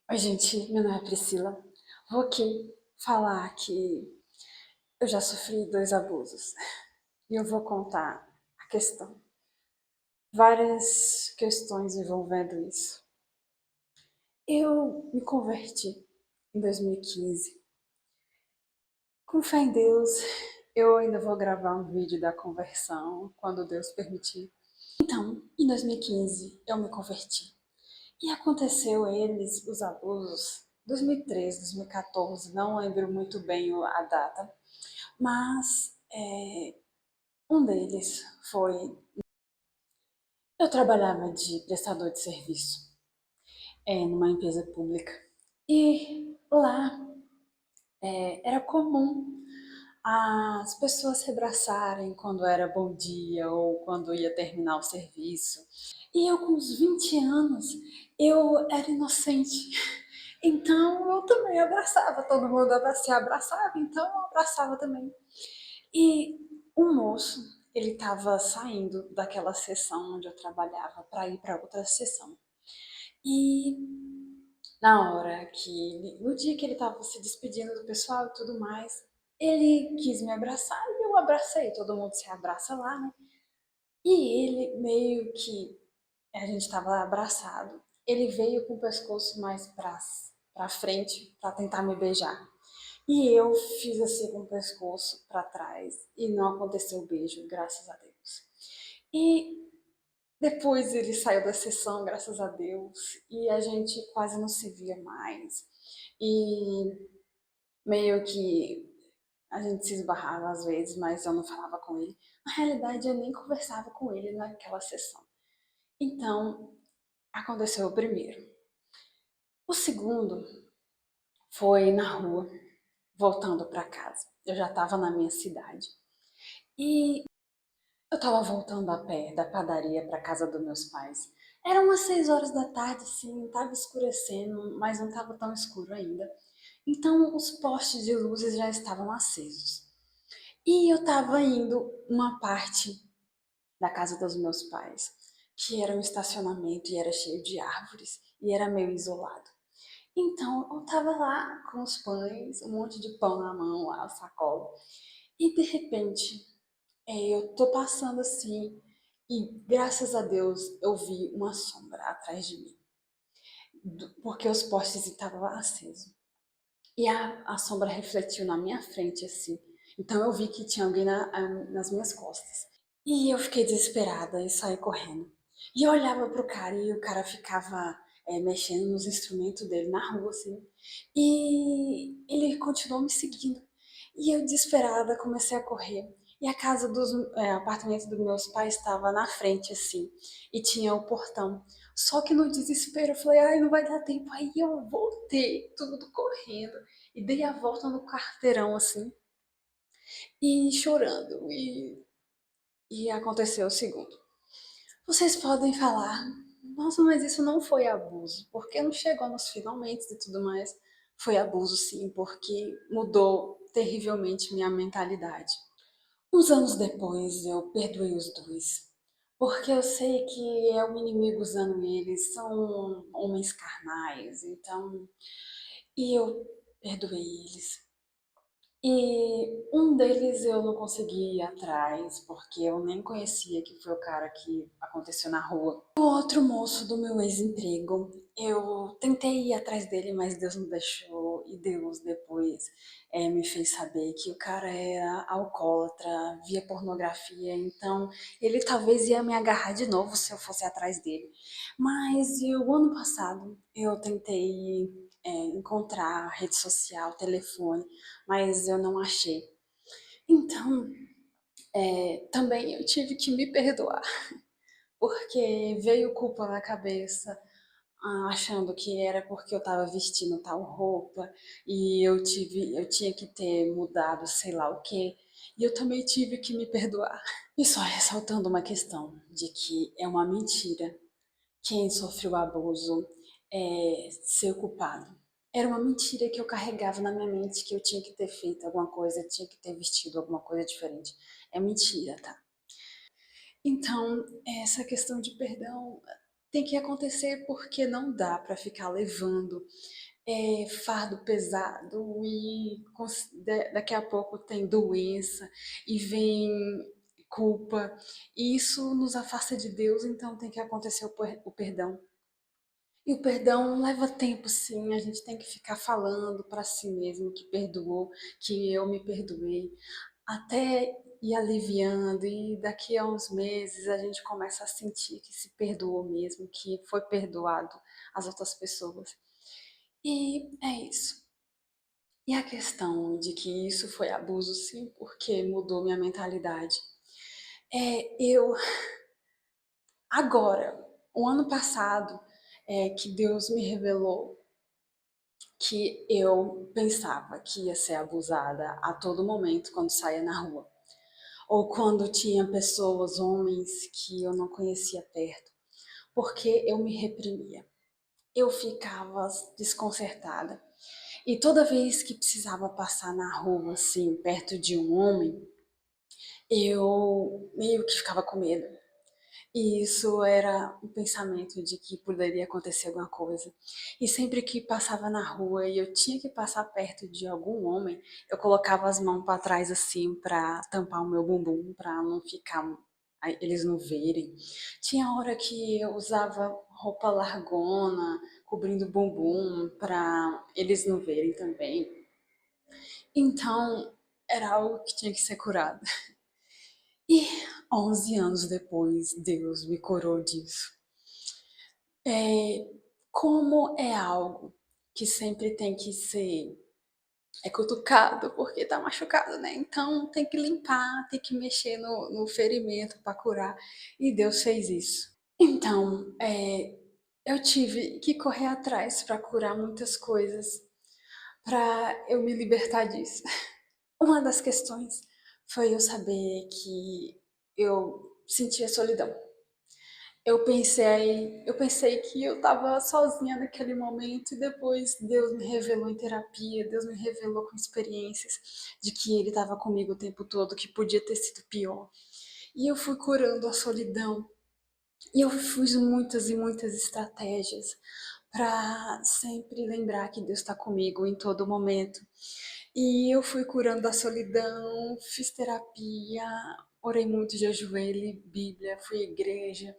Oi, gente, meu nome é Priscila. Vou aqui falar que eu já sofri dois abusos e eu vou contar a questão. Várias questões envolvendo isso. Eu me converti em 2015. Com fé em Deus, eu ainda vou gravar um vídeo da conversão quando Deus permitir. Então, em 2015, eu me converti. E aconteceu eles, os abusos, 2013, 2014, não lembro muito bem a data, mas um deles foi... Eu trabalhava de prestador de serviço numa empresa pública. E lá era comum as pessoas se abraçarem quando era bom dia ou quando ia terminar o serviço. E eu, com uns 20 anos, eu era inocente. Então eu também abraçava, todo mundo se abraçava, então eu abraçava também. E um moço, ele estava saindo daquela sessão onde eu trabalhava para ir para outra sessão. E na hora que, no dia que ele estava se despedindo do pessoal e tudo mais, ele quis me abraçar e eu abracei. Todo mundo se abraça lá, né? E ele meio que a gente estava abraçado. Ele veio com o pescoço mais para frente para tentar me beijar. E eu fiz assim com o pescoço para trás e não aconteceu o beijo, graças a Deus. E depois ele saiu da sessão, graças a Deus, e a gente quase não se via mais. E meio que a gente se esbarrava às vezes, mas eu não falava com ele. Na realidade, eu nem conversava com ele naquela sessão. Então, aconteceu o primeiro. O segundo foi na rua, voltando para casa. Eu já estava na minha cidade. E eu estava voltando a pé da padaria para casa dos meus pais. Eram umas 6 horas da tarde, sim, estava escurecendo, mas não estava tão escuro ainda. Então os postes de luzes já estavam acesos. E eu estava indo uma parte da casa dos meus pais, que era um estacionamento e era cheio de árvores e era meio isolado. Então eu estava lá com os pães, um monte de pão na mão, lá, sacola. E de repente eu tô passando assim e graças a Deus eu vi uma sombra atrás de mim, porque os postes estavam acesos. E a sombra refletiu na minha frente assim. Então eu vi que tinha alguém nas minhas costas. E eu fiquei desesperada e saí correndo. E eu olhava pro cara e o cara ficava mexendo nos instrumentos dele na rua, assim. E ele continuou me seguindo. E eu, desesperada, comecei a correr. E a casa dos apartamentos dos meus pais estava na frente, assim. E tinha o portão. Só que no desespero eu falei, ai, não vai dar tempo. Aí eu voltei, tudo correndo. E dei a volta no quarteirão, assim. E chorando. E aconteceu o segundo. Vocês podem falar, nossa, mas isso não foi abuso, porque não chegou nos finalmente e tudo mais. Foi abuso, sim, porque mudou terrivelmente minha mentalidade. Uns anos depois, eu perdoei os dois, porque eu sei que é o inimigo usando eles, são homens carnais, então. E eu perdoei eles. E um deles eu não consegui ir atrás, porque eu nem conhecia que foi o cara que aconteceu na rua. O outro moço do meu ex-emprego, eu tentei ir atrás dele, mas Deus não deixou. E Deus depois me fez saber que o cara era alcoólatra, via pornografia, então ele talvez ia me agarrar de novo se eu fosse atrás dele. Mas o ano passado eu tentei encontrar rede social, telefone, mas eu não achei. Então, também eu tive que me perdoar, porque veio culpa na cabeça, achando que era porque eu estava vestindo tal roupa e eu tinha que ter mudado sei lá o quê. E eu também tive que me perdoar. E só ressaltando uma questão de que é uma mentira quem sofreu abuso ser culpado. Era uma mentira que eu carregava na minha mente que eu tinha que ter feito alguma coisa, tinha que ter vestido alguma coisa diferente. É mentira, tá? Então, essa questão de perdão Tem que acontecer porque não dá para ficar levando fardo pesado e daqui a pouco tem doença e vem culpa. E isso nos afasta de Deus, então tem que acontecer o perdão. E o perdão leva tempo, sim. A gente tem que ficar falando para si mesmo que perdoou, que eu me perdoei, até ir aliviando. E daqui a uns meses a gente começa a sentir que se perdoou mesmo, que foi perdoado as outras pessoas. E é isso. E a questão de que isso foi abuso, sim, porque mudou minha mentalidade. Eu, agora, o ano passado, que Deus me revelou que eu pensava que ia ser abusada a todo momento quando saía na rua. Ou quando tinha pessoas, homens que eu não conhecia perto, porque eu me reprimia. Eu ficava desconcertada. E toda vez que precisava passar na rua, assim, perto de um homem, eu meio que ficava com medo. E isso era um pensamento de que poderia acontecer alguma coisa. E sempre que passava na rua e eu tinha que passar perto de algum homem, eu colocava as mãos para trás assim para tampar o meu bumbum, para não ficar eles não verem. Tinha hora que eu usava roupa largona, cobrindo o bumbum para eles não verem também. Então, era algo que tinha que ser curado. E 11 anos depois, Deus me curou disso. Como é algo que sempre tem que ser cutucado porque tá machucado, né? Então tem que limpar, tem que mexer no ferimento para curar. E Deus fez isso. Então, eu tive que correr atrás para curar muitas coisas, para eu me libertar disso. Uma das questões foi eu saber que eu sentia solidão. Eu pensei que eu estava sozinha naquele momento e depois Deus me revelou em terapia, Deus me revelou com experiências de que Ele estava comigo o tempo todo, que podia ter sido pior. E eu fui curando a solidão. E eu fiz muitas e muitas estratégias para sempre lembrar que Deus está comigo em todo momento. E eu fui curando a solidão, fiz terapia, orei muito de ajoelho, Bíblia, fui à igreja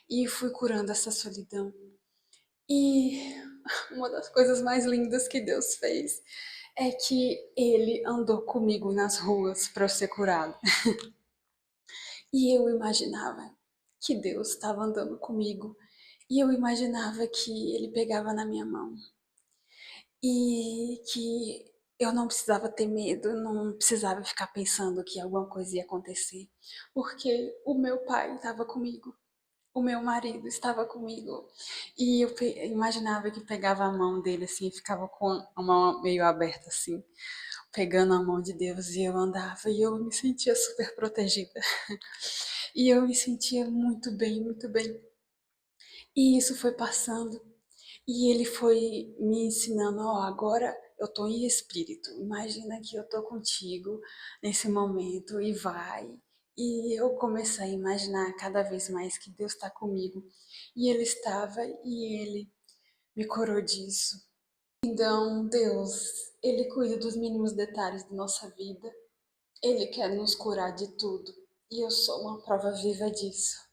e fui curando essa solidão. E uma das coisas mais lindas que Deus fez é que Ele andou comigo nas ruas para eu ser curada. E eu imaginava que Deus estava andando comigo. E eu imaginava que Ele pegava na minha mão. E que eu não precisava ter medo, não precisava ficar pensando que alguma coisa ia acontecer. Porque o meu pai estava comigo. O meu marido estava comigo e eu imaginava que pegava a mão dele assim e ficava com a mão meio aberta assim, pegando a mão de Deus e eu andava e eu me sentia super protegida. E eu me sentia muito bem, muito bem. E isso foi passando e ele foi me ensinando, ó, agora eu tô em espírito. Imagina que eu tô contigo nesse momento e vai. E eu comecei a imaginar cada vez mais que Deus está comigo. E Ele estava e Ele me curou disso. Então, Deus, Ele cuida dos mínimos detalhes da nossa vida. Ele quer nos curar de tudo. E eu sou uma prova viva disso.